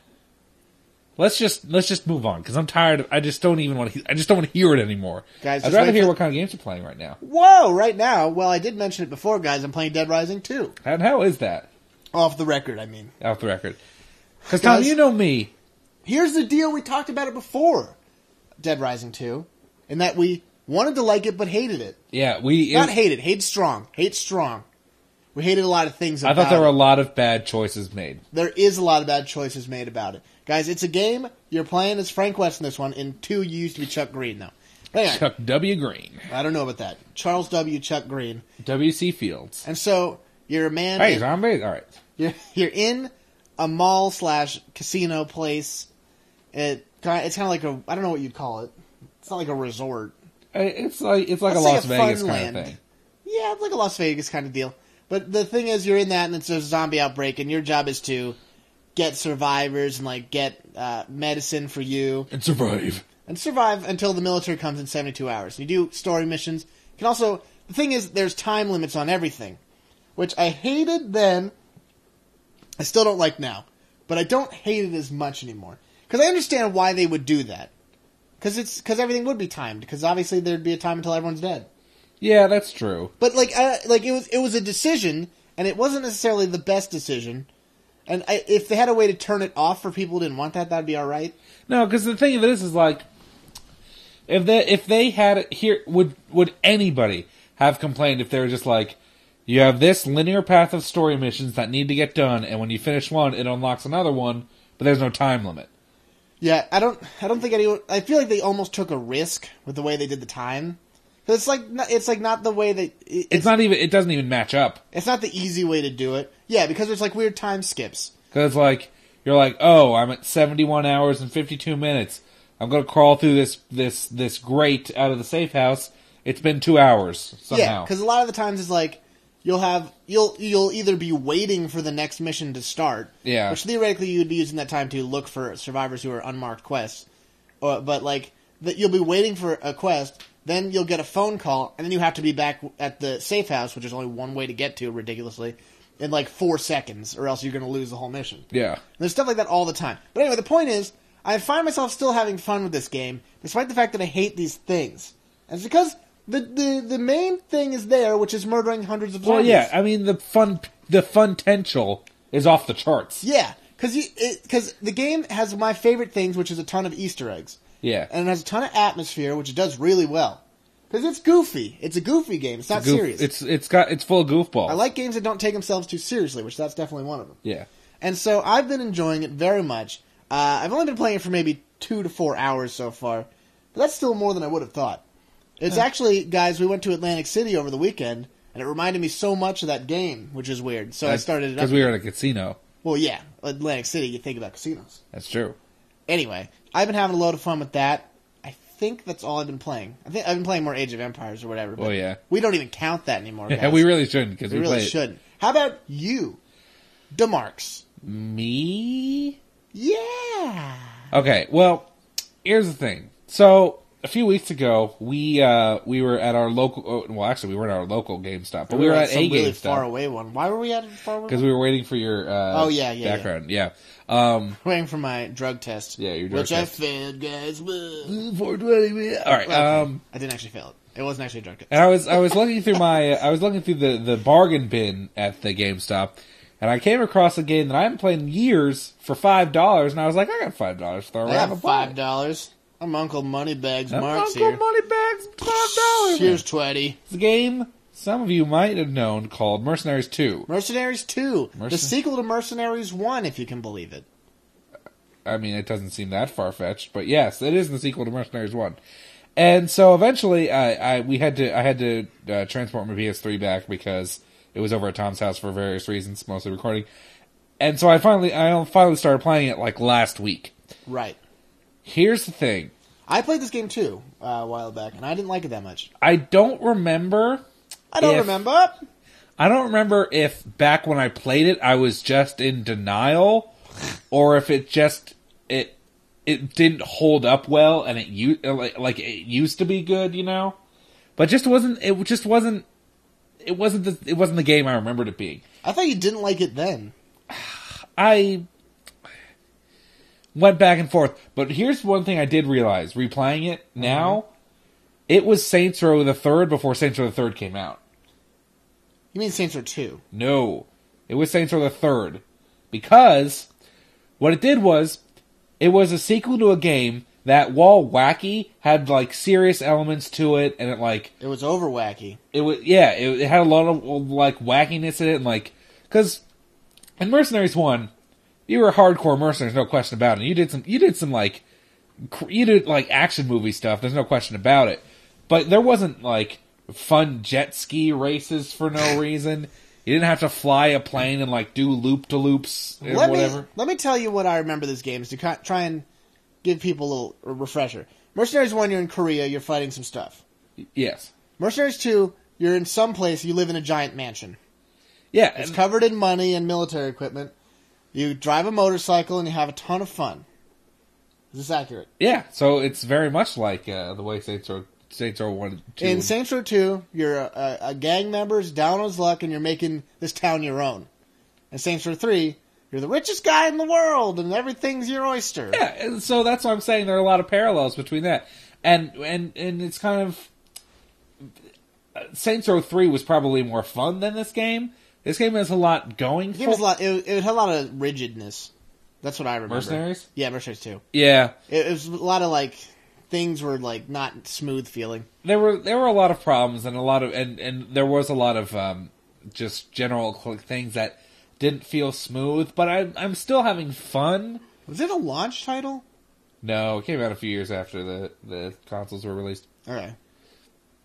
[SPEAKER 1] let's just move on because I'm tired. I just don't want to hear it anymore.
[SPEAKER 2] Guys,
[SPEAKER 1] I'd rather hear what kind of games you're playing right now.
[SPEAKER 2] Whoa, right now? Well, I did mention it before, guys. I'm playing Dead Rising 2.
[SPEAKER 1] And how is that?
[SPEAKER 2] Off the record, I mean.
[SPEAKER 1] Off the record. Because Tom, you know me.
[SPEAKER 2] Here's the deal. We talked about it before. Dead Rising 2, in that we wanted to like it but hated it.
[SPEAKER 1] Yeah,
[SPEAKER 2] hate strong. We hated a lot of things about it.
[SPEAKER 1] I thought there were a lot of bad choices made.
[SPEAKER 2] There is a lot of bad choices made about it. Guys, it's a game. You're playing as Frank West in this one. In 2, you used to be Chuck Green, though. Anyway,
[SPEAKER 1] Chuck W. Green.
[SPEAKER 2] I don't know about that. Charles W. Chuck Green.
[SPEAKER 1] W.C. Fields.
[SPEAKER 2] And so, you're a man...
[SPEAKER 1] Hey, zombies? All right.
[SPEAKER 2] You're in a mall/casino place. It's kind of like a... I don't know what you'd call it. It's not like a resort.
[SPEAKER 1] It's like a Las Vegas kind of thing.
[SPEAKER 2] Yeah, it's like a Las Vegas kind of deal. But the thing is, you're in that, and it's a zombie outbreak, and your job is to get survivors and get medicine for you.
[SPEAKER 1] And survive.
[SPEAKER 2] And survive until the military comes in 72 hours. You do story missions. You can also... The thing is, there's time limits on everything. Which I hated then. I still don't like now. But I don't hate it as much anymore. Because I understand why they would do that. Because everything would be timed. Because obviously there'd be a time until everyone's dead.
[SPEAKER 1] Yeah, that's true.
[SPEAKER 2] But it was a decision, and it wasn't necessarily the best decision. And if they had a way to turn it off for people who didn't want that, that'd be all right. No,
[SPEAKER 1] because the thing of this is if they had it here, would anybody have complained if they were just like, you have this linear path of story missions that need to get done, and when you finish one, it unlocks another one, but there's no time limit.
[SPEAKER 2] Yeah, I don't think anyone... I feel like they almost took a risk with the way they did the time. It's not the way that...
[SPEAKER 1] It doesn't even match up.
[SPEAKER 2] It's not the easy way to do it. Yeah, because there's weird time skips.
[SPEAKER 1] Because you're like, oh, I'm at 71 hours and 52 minutes. I'm going to crawl through this grate out of the safe house. It's been 2 hours somehow.
[SPEAKER 2] Yeah, because a lot of the times it's you'll either be waiting for the next mission to start,
[SPEAKER 1] yeah,
[SPEAKER 2] which theoretically you'd be using that time to look for survivors who are unmarked quests, but you'll be waiting for a quest. then you'll get a phone call, and then you have to be back at the safe house, which is only one way to get to, ridiculously, in like 4 seconds, or else you're going to lose the whole mission.
[SPEAKER 1] Yeah.
[SPEAKER 2] And there's stuff like that all the time. But anyway, the point is, I find myself still having fun with this game, despite the fact that I hate these things. And it's because the main thing is there, which is murdering hundreds of zombies.
[SPEAKER 1] Well, yeah, I mean, the fun potential is off the charts.
[SPEAKER 2] Yeah, because the game has my favorite things, which is a ton of Easter eggs.
[SPEAKER 1] Yeah.
[SPEAKER 2] And it has a ton of atmosphere, which it does really well. Because it's goofy. It's a goofy game. It's not serious.
[SPEAKER 1] It's full of goofballs.
[SPEAKER 2] I like games that don't take themselves too seriously, which that's definitely one of them.
[SPEAKER 1] Yeah.
[SPEAKER 2] And so I've been enjoying it very much. I've only been playing it for maybe 2 to 4 hours so far, but that's still more than I would have thought. It's actually, guys, we went to Atlantic City over the weekend, and it reminded me so much of that game, which is weird. So I started it up.
[SPEAKER 1] Because we were at a casino.
[SPEAKER 2] Well, yeah, Atlantic City, you think about casinos.
[SPEAKER 1] That's true.
[SPEAKER 2] Anyway, I've been having a load of fun with that. I think that's all I've been playing. I think I've been playing more Age of Empires or whatever.
[SPEAKER 1] Oh, yeah.
[SPEAKER 2] We don't even count that anymore, guys.
[SPEAKER 1] Yeah, we really shouldn't, because
[SPEAKER 2] we really shouldn't. How about you, DeMarks?
[SPEAKER 1] Me?
[SPEAKER 2] Yeah.
[SPEAKER 1] Okay, well, here's the thing. So, a few weeks ago, we were at our local... Well, actually, we weren't at our local GameStop, but we were at a
[SPEAKER 2] really
[SPEAKER 1] GameStop.
[SPEAKER 2] far away one. Why were we at a far away one?
[SPEAKER 1] Because we were waiting for your background. Yeah.
[SPEAKER 2] Waiting for my drug test.
[SPEAKER 1] Yeah, your drug test.
[SPEAKER 2] Which I failed, guys.
[SPEAKER 1] 420, man. All right.
[SPEAKER 2] I didn't actually fail it. It wasn't actually a drug test.
[SPEAKER 1] And I was looking through the bargain bin at the GameStop, and I came across a game that I haven't played in years for $5, and I was like, I got $5 to throw around.
[SPEAKER 2] I have $5. I'm Uncle Moneybags Marks
[SPEAKER 1] Uncle
[SPEAKER 2] here.
[SPEAKER 1] Moneybags, $5.
[SPEAKER 2] Here's 20.
[SPEAKER 1] It's a game some of you might have known called Mercenaries 2.
[SPEAKER 2] Mercenaries 2. The sequel to Mercenaries 1, if you can believe it.
[SPEAKER 1] I mean, it doesn't seem that far-fetched, but yes, it is the sequel to Mercenaries 1. And so eventually, I had to transport my PS3 back because it was over at Tom's house for various reasons, mostly recording. And so I finally started playing it like last week.
[SPEAKER 2] Right.
[SPEAKER 1] Here's the thing.
[SPEAKER 2] I played this game too a while back, and I didn't like it that much.
[SPEAKER 1] I don't remember if back when I played it, I was just in denial, or if it didn't hold up well, and it used to be good, you know. But it wasn't the game I remembered it being.
[SPEAKER 2] I thought you didn't like it then.
[SPEAKER 1] I went back and forth, but here's one thing I did realize: replaying it now, it was Saints Row the Third before Saints Row the Third came out.
[SPEAKER 2] You mean Saints Row 2?
[SPEAKER 1] No, it was Saints Row the Third, because what it did was it was a sequel to a game that, while wacky, had like serious elements to it, and it
[SPEAKER 2] was over wacky.
[SPEAKER 1] It had a lot of like wackiness in it, and like because in Mercenaries 1. You were hardcore mercenaries, no question about it. You did some action movie stuff. There's no question about it. But there wasn't like fun jet ski races for no reason. You didn't have to fly a plane and like do loop to loops and whatever.
[SPEAKER 2] Let me tell you what I remember this game is to try and give people a little refresher. Mercenaries 1, you're in Korea, you're fighting some stuff.
[SPEAKER 1] Yes.
[SPEAKER 2] Mercenaries 2, you're in some place, you live in a giant mansion.
[SPEAKER 1] Yeah,
[SPEAKER 2] it's covered in money and military equipment. You drive a motorcycle and you have a ton of fun. Is this accurate?
[SPEAKER 1] Yeah, so it's very much like the way Saints Row 1 2.
[SPEAKER 2] In Saints Row 2, you're a gang member's down on his luck and you're making this town your own. In Saints Row 3, you're the richest guy in the world and everything's your oyster.
[SPEAKER 1] Yeah, and so that's why I'm saying there are a lot of parallels between that. And it's kind of... Saints Row 3 was probably more fun than this game. This game has a lot going for it.
[SPEAKER 2] It had a lot of rigidness. That's what I remember.
[SPEAKER 1] Mercenaries?
[SPEAKER 2] Yeah, Mercenaries 2.
[SPEAKER 1] Yeah.
[SPEAKER 2] It was a lot of, like, things were, like, not smooth feeling.
[SPEAKER 1] There were a lot of problems and and there was a lot of just general things that didn't feel smooth, but I'm still having fun.
[SPEAKER 2] Was it a launch title?
[SPEAKER 1] No, it came out a few years after the consoles were released.
[SPEAKER 2] Okay.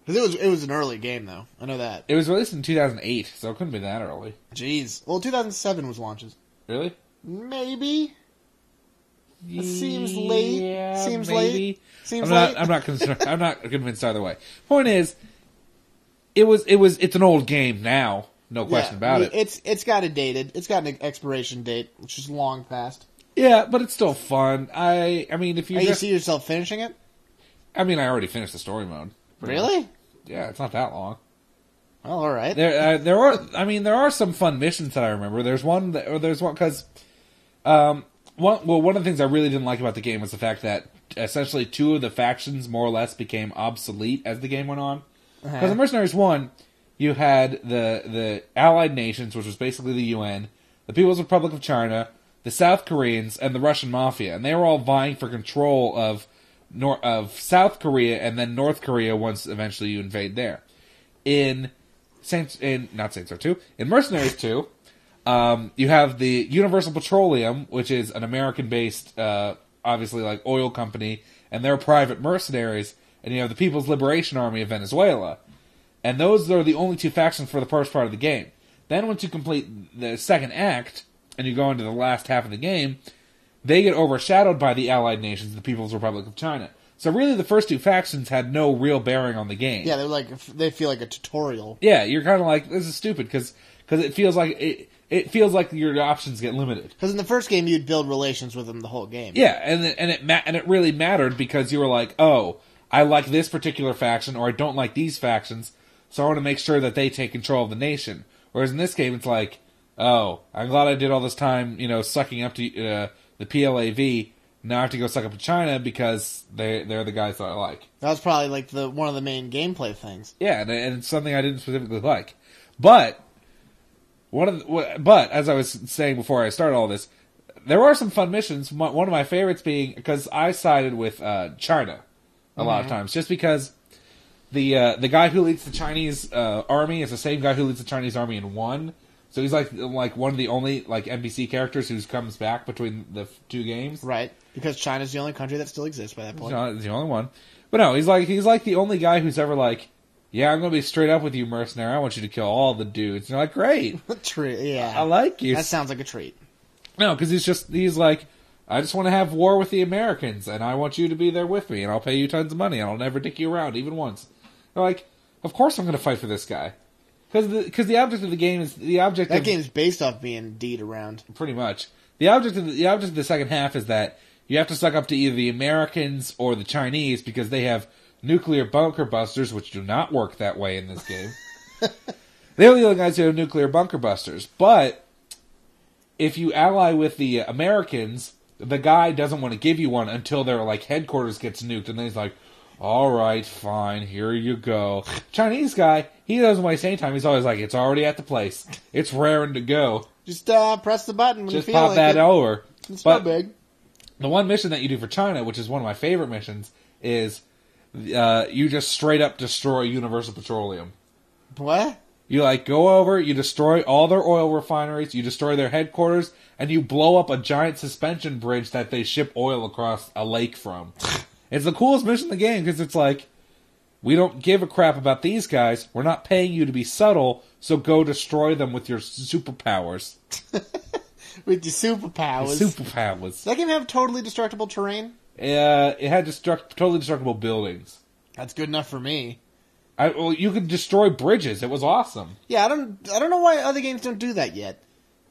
[SPEAKER 2] Because it was an early game, though. I know that.
[SPEAKER 1] It was released in 2008, so it couldn't be that early.
[SPEAKER 2] Jeez. Well, 2007 was launches.
[SPEAKER 1] Really?
[SPEAKER 2] Maybe. It seems late.
[SPEAKER 1] Yeah,
[SPEAKER 2] seems
[SPEAKER 1] maybe.
[SPEAKER 2] late. Seems late.
[SPEAKER 1] I'm not concerned. I'm not convinced either way. Point is, it's an old game now. No question about it.
[SPEAKER 2] It's got it's got an expiration date, which is long past.
[SPEAKER 1] Yeah, but it's still fun. I mean, if you
[SPEAKER 2] you see yourself finishing it?
[SPEAKER 1] I mean, I already finished the story mode.
[SPEAKER 2] Really?
[SPEAKER 1] Yeah, it's not that long.
[SPEAKER 2] Oh, all right.
[SPEAKER 1] There are some fun missions that I remember. There's one because one of the things I really didn't like about the game was the fact that essentially two of the factions more or less became obsolete as the game went on. Because in Mercenaries 1, you had the Allied Nations, which was basically the UN, the People's Republic of China, the South Koreans, and the Russian Mafia, and they were all vying for control of South Korea and then North Korea once eventually you invade there. In Mercenaries 2, you have the Universal Petroleum, which is an American-based, obviously like oil company, and they're private mercenaries, and you have the People's Liberation Army of Venezuela. And those are the only two factions for the first part of the game. Then once you complete the second act, and you go into the last half of the game, they get overshadowed by the Allied Nations, the People's Republic of China. So really the first two factions had no real bearing on the game.
[SPEAKER 2] Yeah, they feel like a tutorial.
[SPEAKER 1] Yeah, you're kind of like, this is stupid, because it feels like it feels like your options get limited.
[SPEAKER 2] Because in the first game, you'd build relations with them the whole game.
[SPEAKER 1] Yeah, and it really mattered because you were like, oh, I like this particular faction, or I don't like these factions, so I want to make sure that they take control of the nation. Whereas in this game, it's like, oh, I'm glad I did all this time, sucking up to the PLAV. Now I have to go suck up to China because they're the guys that I like.
[SPEAKER 2] That was probably like one of the main gameplay things.
[SPEAKER 1] Yeah, and it's something I didn't specifically like. But as I was saying before I started all this, there are some fun missions. One of my favorites being because I sided with China a lot of times, just because the guy who leads the Chinese army is the same guy who leads the Chinese army in 1. So he's like one of the only like NPC characters who comes back between the two games.
[SPEAKER 2] Right, because China's the only country that still exists by that point.
[SPEAKER 1] He's the only one. But no, he's like the only guy who's ever like, yeah, I'm going to be straight up with you, mercenary. I want you to kill all the dudes. And you're like, great.
[SPEAKER 2] Yeah.
[SPEAKER 1] I like you.
[SPEAKER 2] That sounds like a treat.
[SPEAKER 1] No, because he's like, I just want to have war with the Americans, and I want you to be there with me, and I'll pay you tons of money, and I'll never dick you around, even once. They're like, of course I'm going to fight for this guy. Because the object of the game is
[SPEAKER 2] that game is based off being D'd around.
[SPEAKER 1] Pretty much. The object of the second half is that you have to suck up to either the Americans or the Chinese because they have nuclear bunker busters, which do not work that way in this game. They're the only guys who have nuclear bunker busters. But if you ally with the Americans, the guy doesn't want to give you one until their like headquarters gets nuked, and then he's like, all right, fine, here you go. Chinese guy, he doesn't waste any time. He's always like, it's already at the place. It's raring to go.
[SPEAKER 2] Just press the button when
[SPEAKER 1] just
[SPEAKER 2] you feel
[SPEAKER 1] pop that over.
[SPEAKER 2] It's not big.
[SPEAKER 1] The one mission that you do for China, which is one of my favorite missions, is you just straight up destroy Universal Petroleum.
[SPEAKER 2] What?
[SPEAKER 1] You go over, you destroy all their oil refineries, you destroy their headquarters, and you blow up a giant suspension bridge that they ship oil across a lake from. It's the coolest mission in the game because it's like, we don't give a crap about these guys. We're not paying you to be subtle, so go destroy them with your superpowers.
[SPEAKER 2] With your superpowers.
[SPEAKER 1] Superpowers.
[SPEAKER 2] Does that game have totally destructible terrain?
[SPEAKER 1] It had totally destructible buildings.
[SPEAKER 2] That's good enough for me.
[SPEAKER 1] You could destroy bridges. It was awesome.
[SPEAKER 2] Yeah, I don't know why other games don't do that yet.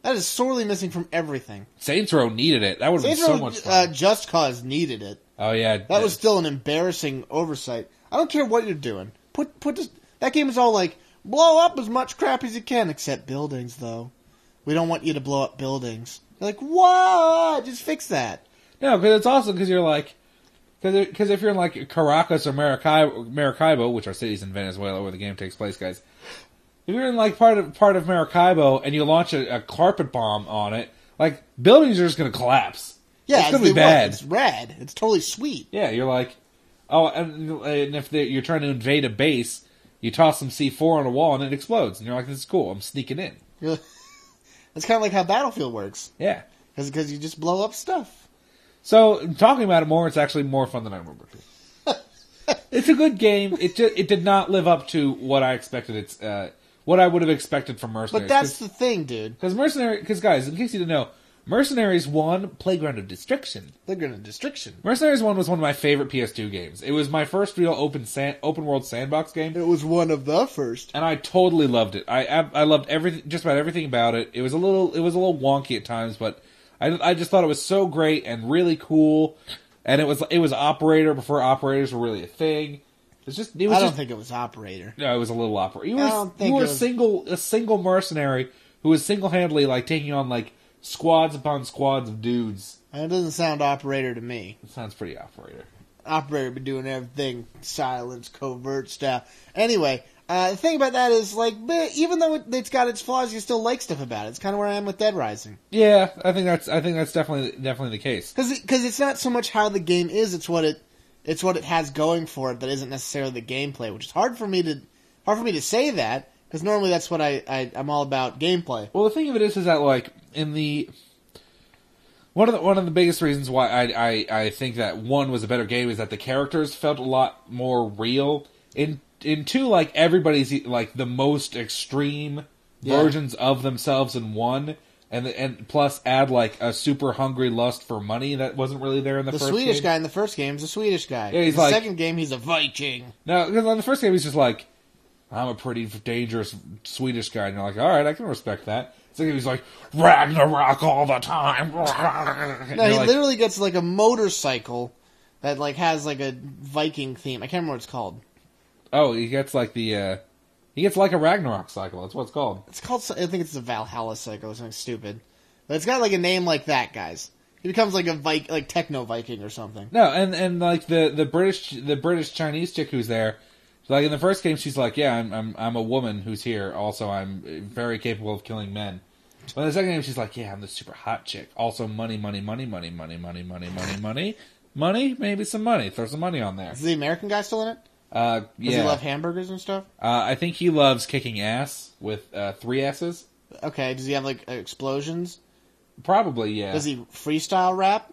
[SPEAKER 2] That is sorely missing from everything.
[SPEAKER 1] Saints Row needed it. That would have been so much fun.
[SPEAKER 2] Just Cause needed it.
[SPEAKER 1] Oh yeah,
[SPEAKER 2] that was still an embarrassing oversight. I don't care what you're doing. That game is all like, blow up as much crap as you can, except buildings, though. We don't want you to blow up buildings. You're like, what? Just fix that.
[SPEAKER 1] No, because it's awesome because you're like, because if you're in like Caracas or Maracaibo, which are cities in Venezuela where the game takes place, guys. If you're in like part of Maracaibo and you launch a carpet bomb on it, like buildings are just going to collapse.
[SPEAKER 2] Yeah,
[SPEAKER 1] it's going to be bad.
[SPEAKER 2] It's rad. It's totally sweet.
[SPEAKER 1] Yeah, you're like, oh, and if you're trying to invade a base, you toss some C4 on a wall and it explodes, and you're like, this is cool. I'm sneaking in.
[SPEAKER 2] That's kind of like how Battlefield works.
[SPEAKER 1] Yeah,
[SPEAKER 2] because you just blow up stuff.
[SPEAKER 1] So talking about it more, it's actually more fun than I remember. It's a good game. It did not live up to what I expected. What I would have expected from Mercenaries.
[SPEAKER 2] But that's the thing, dude.
[SPEAKER 1] Because guys, in case you didn't know, Mercenaries 1, Playground of Destruction.
[SPEAKER 2] Playground of Destruction.
[SPEAKER 1] Mercenaries 1 was one of my favorite PS2 games. It was my first real open world sandbox game.
[SPEAKER 2] It was one of the first.
[SPEAKER 1] And I totally loved it. I loved just about everything about it. It was a little wonky at times, but I just thought it was so great and really cool. And it was operator before operators were really a thing. It was
[SPEAKER 2] I don't
[SPEAKER 1] just,
[SPEAKER 2] think it was Operator.
[SPEAKER 1] no, it was a little opera. You
[SPEAKER 2] I
[SPEAKER 1] were,
[SPEAKER 2] don't think
[SPEAKER 1] you were
[SPEAKER 2] it was-
[SPEAKER 1] a single mercenary who was single-handedly, like, taking on, like, squads upon squads of dudes.
[SPEAKER 2] It doesn't sound Operator to me.
[SPEAKER 1] It sounds pretty Operator.
[SPEAKER 2] Operator been doing everything silence, covert stuff. Anyway, the thing about that is, like, even though it's got its flaws, you still like stuff about it. It's kind of where I am with Dead Rising.
[SPEAKER 1] Yeah, I think that's definitely the case.
[SPEAKER 2] Because it's not so much how the game is; it's what it has going for it that isn't necessarily the gameplay, which is hard for me to say that because normally that's what I'm all about, gameplay.
[SPEAKER 1] Well, the thing of it is that, like, in the one of the biggest reasons why I think that 1 was a better game is that the characters felt a lot more real. In 2, like, everybody's like the most extreme versions of themselves in 1. And plus add, like, a super hungry lust for money that wasn't really there in the first game.
[SPEAKER 2] The Swedish guy in the first game is a Swedish guy.
[SPEAKER 1] Yeah, he's
[SPEAKER 2] in the
[SPEAKER 1] like,
[SPEAKER 2] second game, he's a Viking.
[SPEAKER 1] No, because on the first game, he's just like, I'm a pretty dangerous Swedish guy. And you're like, all right, I can respect that. Second, he's like, Ragnarok all the time.
[SPEAKER 2] No, he literally gets, like, a motorcycle that, like, has, like, a Viking theme. I can't remember what it's called.
[SPEAKER 1] Oh, he gets, like, he gets like a Ragnarok cycle. That's what it's called.
[SPEAKER 2] It's called, I think it's a Valhalla cycle or something stupid. But it's got, like, a name like that, guys. He becomes, like, like, techno Viking or something.
[SPEAKER 1] No, and like, the British Chinese chick who's there, like, in the first game, she's like, yeah, I'm a woman who's here. Also, I'm very capable of killing men. But in the second game, she's like, yeah, I'm the super hot chick. Also, money, maybe some money. Throw some money on there.
[SPEAKER 2] Is the American guy still in it?
[SPEAKER 1] Yeah.
[SPEAKER 2] Does he love hamburgers and stuff?
[SPEAKER 1] I think he loves kicking ass with 3 S's.
[SPEAKER 2] Okay, does he have, like, explosions?
[SPEAKER 1] Probably, yeah.
[SPEAKER 2] Does he freestyle rap?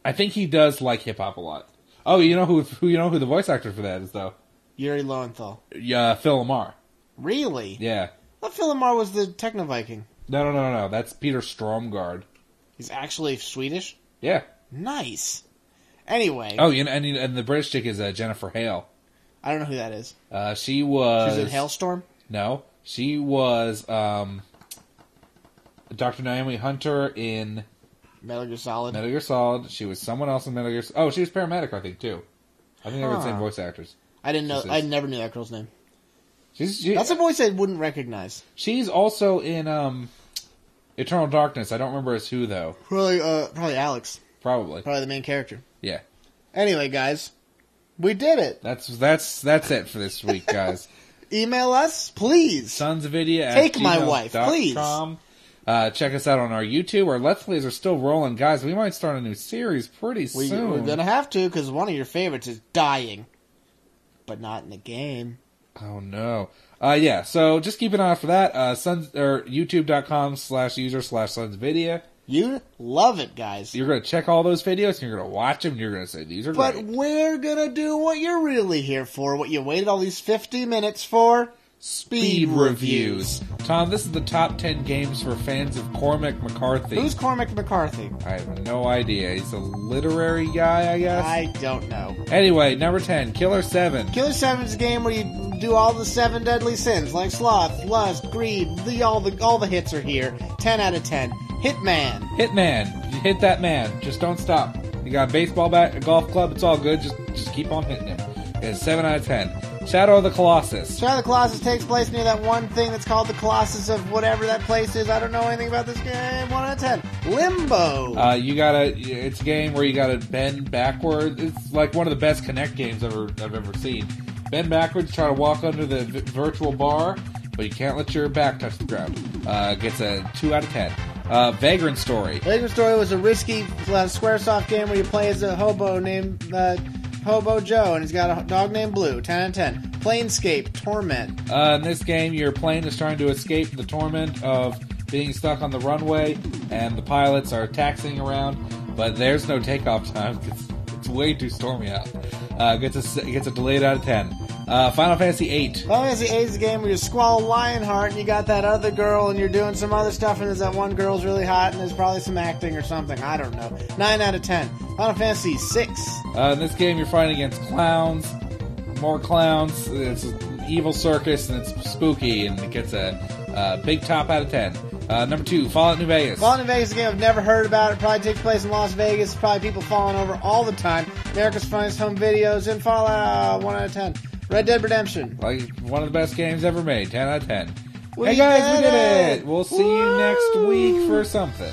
[SPEAKER 1] I think he does like hip hop a lot. Oh, you know who the voice actor for that is, though?
[SPEAKER 2] Yuri Lowenthal.
[SPEAKER 1] Yeah, Phil Lamar.
[SPEAKER 2] Really?
[SPEAKER 1] Yeah.
[SPEAKER 2] I thought Phil Lamar was the techno Viking.
[SPEAKER 1] No. That's Peter Stromgard.
[SPEAKER 2] He's actually Swedish?
[SPEAKER 1] Yeah.
[SPEAKER 2] Nice. Anyway.
[SPEAKER 1] Oh, and the British chick is Jennifer Hale.
[SPEAKER 2] I don't know who that is.
[SPEAKER 1] She was...
[SPEAKER 2] She's in Hailstorm?
[SPEAKER 1] No. She was Dr. Naomi Hunter in...
[SPEAKER 2] Metal Gear Solid.
[SPEAKER 1] Metal Gear Solid. She was someone else in Metal Gear... Oh, she was paramedic, I think, too. I think they were the same voice actors.
[SPEAKER 2] I didn't know. I never knew that girl's name. That's a voice I wouldn't recognize.
[SPEAKER 1] She's also in Eternal Darkness. I don't remember as who, though.
[SPEAKER 2] Probably Alex.
[SPEAKER 1] Probably
[SPEAKER 2] the main character.
[SPEAKER 1] Yeah.
[SPEAKER 2] Anyway, guys, we did it.
[SPEAKER 1] That's it for this week, guys.
[SPEAKER 2] Email us, please.
[SPEAKER 1] Sonsofvidia@gmail.com.
[SPEAKER 2] Take my wife, please.
[SPEAKER 1] Check us out on our YouTube. Our Let's Plays are still rolling. Guys, we might start a new series pretty soon.
[SPEAKER 2] We're going to have to, because one of your favorites is dying. But not in the game.
[SPEAKER 1] Oh, no. Yeah, so just keep an eye out for that. YouTube.com/user/Sonsofvidia.
[SPEAKER 2] You love it, guys.
[SPEAKER 1] You're going to check all those videos, and you're going to watch them, and you're going to say, these are great.
[SPEAKER 2] But we're going to do what you're really here for, what you waited all these 50 minutes for. Speed reviews.
[SPEAKER 1] Tom, this is the top 10 games for fans of Cormac McCarthy.
[SPEAKER 2] Who's Cormac McCarthy?
[SPEAKER 1] I have no idea. He's a literary guy, I guess?
[SPEAKER 2] I don't know.
[SPEAKER 1] Anyway, number 10, Killer 7.
[SPEAKER 2] Killer 7 is a game where you do all the 7 deadly sins, like sloth, lust, greed, all the hits are here. 10 out of 10. Hitman.
[SPEAKER 1] You hit that man. Just don't stop. You got a baseball bat, a golf club, it's all good. Just keep on hitting him. It's 7 out of 10. Shadow of the Colossus.
[SPEAKER 2] Shadow of the Colossus takes place near that one thing that's called the Colossus of whatever that place is. I don't know anything about this game. 1 out of 10. Limbo.
[SPEAKER 1] It's a game where you gotta bend backwards. It's like one of the best Kinect games I've ever seen. Bend backwards, try to walk under the virtual bar, but you can't let your back touch the ground. Gets a 2 out of 10. Vagrant Story.
[SPEAKER 2] Vagrant Story was a risky Squaresoft game where you play as a hobo named Hobo Joe, and he's got a dog named Blue. 10 out of 10. Planescape Torment.
[SPEAKER 1] In this game, your plane is trying to escape the torment of being stuck on the runway, and the pilots are taxiing around, but there's no takeoff time because it's way too stormy out. Gets a delayed out of 10. Final Fantasy VIII.
[SPEAKER 2] Final Fantasy VIII is a game where you squall Lionheart and you got that other girl and you're doing some other stuff and there's that one girl's really hot and there's probably some acting or something. I don't know. 9 out of 10. Final Fantasy VI.
[SPEAKER 1] In this game, you're fighting against clowns. More clowns. It's evil circus, and it's spooky, and it gets a big top out of 10. Number 2, Fallout New Vegas.
[SPEAKER 2] Fallout New Vegas is a game I've never heard about. It probably takes place in Las Vegas. Probably people falling over all the time. America's Funniest Home Videos in Fallout, 1 out of 10. Red Dead Redemption.
[SPEAKER 1] Like, one of the best games ever made, 10 out of 10.
[SPEAKER 2] We
[SPEAKER 1] Hey guys, we
[SPEAKER 2] did
[SPEAKER 1] did
[SPEAKER 2] it!
[SPEAKER 1] it! We'll see you next week for something.